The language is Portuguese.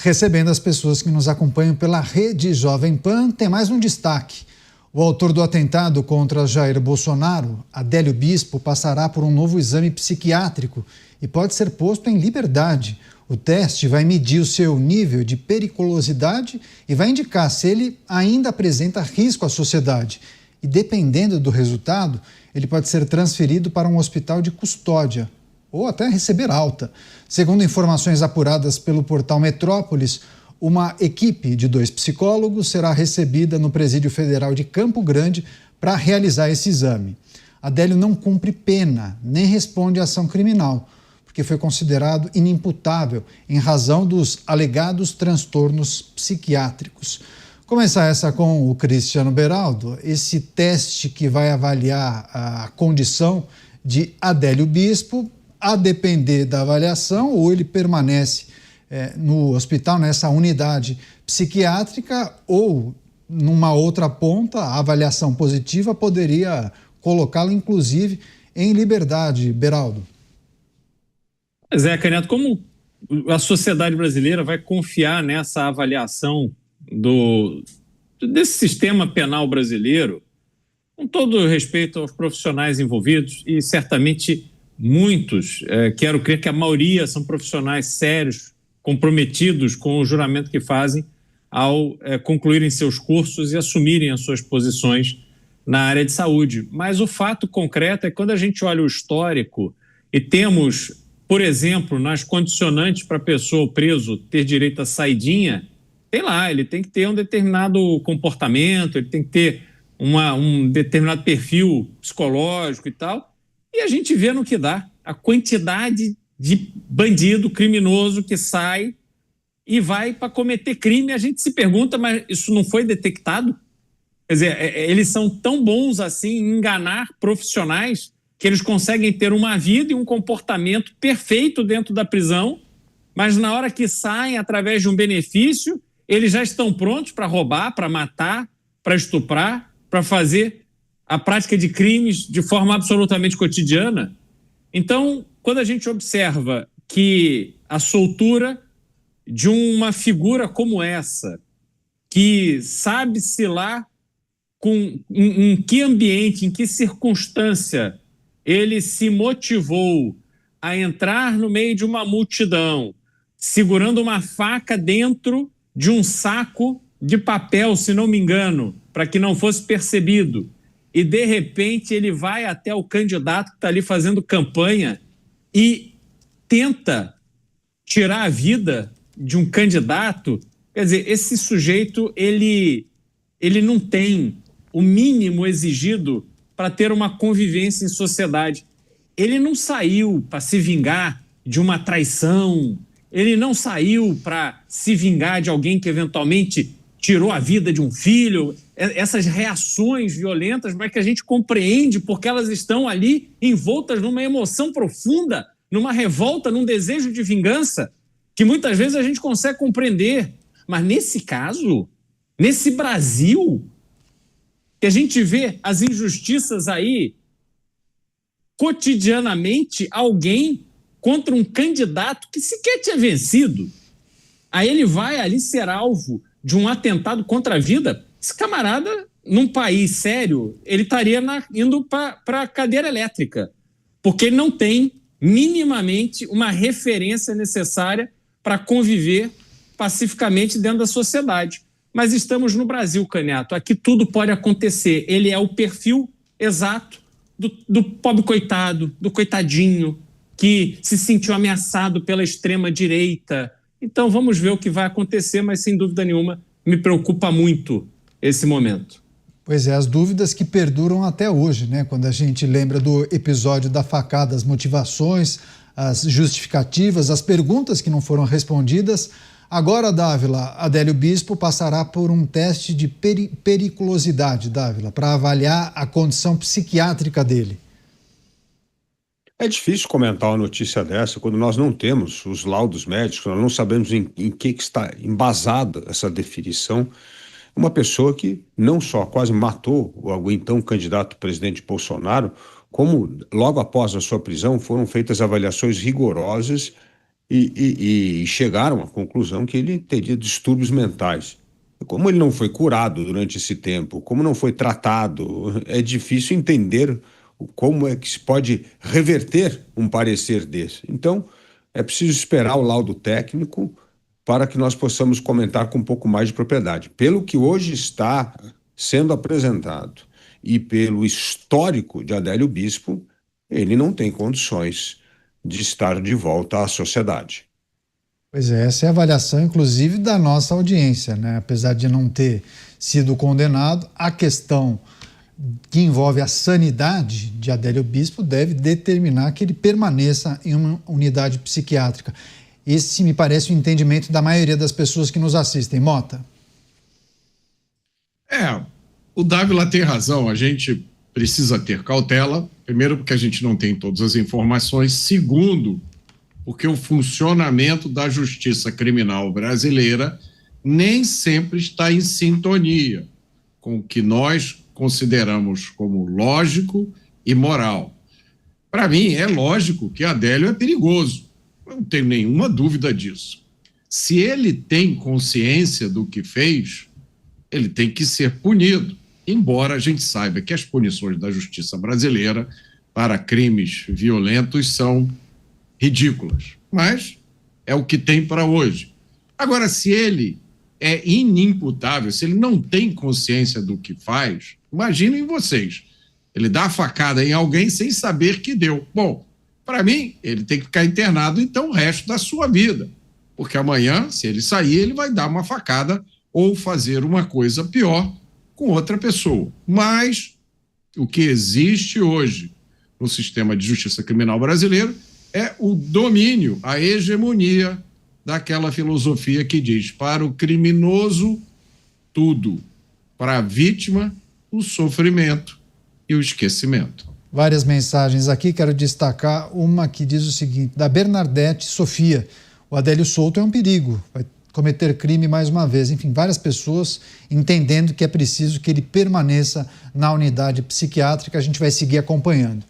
Recebendo as pessoas que nos acompanham pela Rede Jovem Pan, tem mais um destaque. O autor do atentado contra Jair Bolsonaro, Adélio Bispo, passará por um novo exame psiquiátrico e pode ser posto em liberdade. O teste vai medir o seu nível de periculosidade e vai indicar se ele ainda apresenta risco à sociedade. E dependendo do resultado, ele pode ser transferido para um hospital de custódia ou até receber alta. Segundo informações apuradas pelo portal Metrópolis, uma equipe de 2 psicólogos será recebida no Presídio Federal de Campo Grande para realizar esse exame. Adélio não cumpre pena, nem responde à ação criminal, porque foi considerado inimputável em razão dos alegados transtornos psiquiátricos. Começar essa com o Cristiano Beraldo, esse teste que vai avaliar a condição de Adélio Bispo, a depender da avaliação, ou ele permanece no hospital, nessa unidade psiquiátrica, ou numa outra ponta, a avaliação positiva poderia colocá-lo, inclusive, em liberdade. Beraldo. Zé Caneto, como a sociedade brasileira vai confiar nessa avaliação desse sistema penal brasileiro, com todo respeito aos profissionais envolvidos, e certamente muitos, quero crer que a maioria são profissionais sérios, comprometidos com o juramento que fazem ao concluírem seus cursos e assumirem as suas posições na área de saúde. Mas o fato concreto é que quando a gente olha o histórico e temos, por exemplo, nas condicionantes para a pessoa, o preso, ter direito à saidinha, tem lá, ele tem que ter um determinado comportamento, ele tem que ter um determinado perfil psicológico e tal, e a gente vê no que dá, a quantidade de bandido criminoso que sai e vai para cometer crime. A gente se pergunta, mas isso não foi detectado? Quer dizer, eles são tão bons assim em enganar profissionais que eles conseguem ter uma vida e um comportamento perfeito dentro da prisão, mas na hora que saem através de um benefício, eles já estão prontos para roubar, para matar, para estuprar, para fazer a prática de crimes de forma absolutamente cotidiana. Então, quando a gente observa que a soltura de uma figura como essa, que sabe-se lá em que ambiente, em que circunstância ele se motivou a entrar no meio de uma multidão, segurando uma faca dentro de um saco de papel, se não me engano, para que não fosse percebido, e de repente ele vai até o candidato que está ali fazendo campanha e tenta tirar a vida de um candidato. Quer dizer, esse sujeito, ele não tem o mínimo exigido para ter uma convivência em sociedade. Ele não saiu para se vingar de uma traição, ele não saiu para se vingar de alguém que eventualmente tirou a vida de um filho. Essas reações violentas, mas que a gente compreende porque elas estão ali envoltas numa emoção profunda, numa revolta, num desejo de vingança, que muitas vezes a gente consegue compreender. Mas nesse caso, nesse Brasil, que a gente vê as injustiças aí, cotidianamente, alguém contra um candidato que sequer tinha vencido, aí ele vai ali ser alvo de um atentado contra a vida. Esse camarada, num país sério, ele estaria indo para a cadeira elétrica, porque ele não tem minimamente uma referência necessária para conviver pacificamente dentro da sociedade. Mas estamos no Brasil, Caneto, aqui tudo pode acontecer. Ele é o perfil exato do pobre coitado, do coitadinho, que se sentiu ameaçado pela extrema-direita. Então vamos ver o que vai acontecer, mas sem dúvida nenhuma me preocupa muito esse momento. Pois é, as dúvidas que perduram até hoje, né? Quando a gente lembra do episódio da facada, as motivações, as justificativas, as perguntas que não foram respondidas. Agora, Dávila, Adélio Bispo passará por um teste de periculosidade, Dávila, para avaliar a condição psiquiátrica dele. É difícil comentar uma notícia dessa quando nós não temos os laudos médicos, nós não sabemos em que está embasada essa definição. Uma pessoa que não só quase matou o então candidato presidente Bolsonaro, como logo após a sua prisão foram feitas avaliações rigorosas e chegaram à conclusão que ele teria distúrbios mentais. Como ele não foi curado durante esse tempo, como não foi tratado, é difícil entender como é que se pode reverter um parecer desse. Então, é preciso esperar o laudo técnico para que nós possamos comentar com um pouco mais de propriedade. Pelo que hoje está sendo apresentado e pelo histórico de Adélio Bispo, ele não tem condições de estar de volta à sociedade. Pois é, essa é a avaliação, inclusive, da nossa audiência, né? Apesar de não ter sido condenado, a questão que envolve a sanidade de Adélio Bispo deve determinar que ele permaneça em uma unidade psiquiátrica. Esse me parece o entendimento da maioria das pessoas que nos assistem. Mota? O Dávila tem razão, a gente precisa ter cautela, primeiro porque a gente não tem todas as informações, segundo, porque o funcionamento da justiça criminal brasileira nem sempre está em sintonia com o que nós consideramos como lógico e moral. Para mim, é lógico que Adélio é perigoso, não tenho nenhuma dúvida disso. Se ele tem consciência do que fez, ele tem que ser punido, embora a gente saiba que as punições da justiça brasileira para crimes violentos são ridículas, mas é o que tem para hoje. Agora, se ele é inimputável, se ele não tem consciência do que faz, imaginem vocês, ele dá a facada em alguém sem saber que deu. Bom, para mim, ele tem que ficar internado então o resto da sua vida, porque amanhã, se ele sair, ele vai dar uma facada ou fazer uma coisa pior com outra pessoa. Mas o que existe hoje no sistema de justiça criminal brasileiro é o domínio, a hegemonia daquela filosofia que diz: para o criminoso, tudo. Para a vítima, o sofrimento e o esquecimento. Várias mensagens aqui, quero destacar uma que diz o seguinte, da Bernadette Sofia: o Adélio solto é um perigo, vai cometer crime mais uma vez. Enfim, várias pessoas entendendo que é preciso que ele permaneça na unidade psiquiátrica. A gente vai seguir acompanhando.